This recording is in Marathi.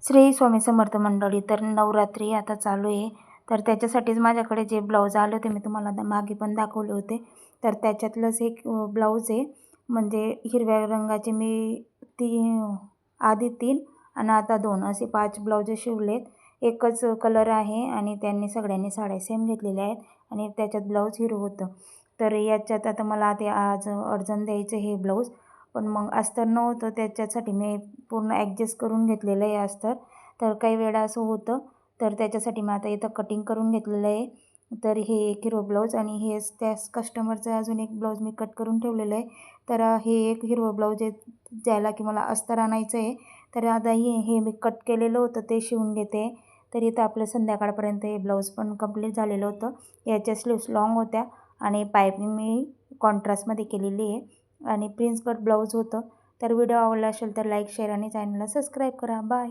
श्री स्वामी समर्थ मंडळी. तर नवरात्री आता चालू आहे, तर त्याच्यासाठीच माझ्याकडे जे ब्लाऊज आले होते मी तुम्हाला मागे पण दाखवले होते. तर त्याच्यातलंच एक ब्लाऊज आहे, म्हणजे हिरव्या रंगाचे मी आधी 3 आणि आता 2 असे 5 ब्लाऊज शिवलेत. एकच कलर आहे आणि त्यांनी सगळ्यांनी साड्या सेम घेतलेल्या आहेत आणि त्याच्यात ब्लाऊज हिरवं होतं. तर याच्यात आता मला ते आज अर्जंट द्यायचं हे ब्लाऊज, पण मग अस्तर नव्हतं त्याच्यासाठी मी पूर्ण ॲडजस्ट करून घेतलेलं आहे अस्तर. तर काही वेळा असं होतं, तर त्याच्यासाठी मी आता इथं कटिंग करून घेतलेलं आहे. तर हे एक हिरवं ब्लाऊज आणि हे त्याच कस्टमरचं अजून एक ब्लाऊज मी कट करून ठेवलेलं आहे. तर हे एक हिरवं ब्लाऊज आहे ज्याला की मला अस्तर आणायचं आहे. तर आता हे मी कट केलेलं होतं ते शिवून घेते. तर इथं आपलं संध्याकाळपर्यंत हे ब्लाऊज पण कंप्लीट झालेलं होतं. याच्या स्लीव्स लाँग होत्या आणि पायपिंग मी कॉन्ट्रास्टमध्ये केलेली आहे आणि प्रिन्स कट ब्लाऊज होतं. तर व्हिडिओ आवडला असेल तर लाईक, शेअर आणि चॅनलला सबस्क्राईब करा. बाय.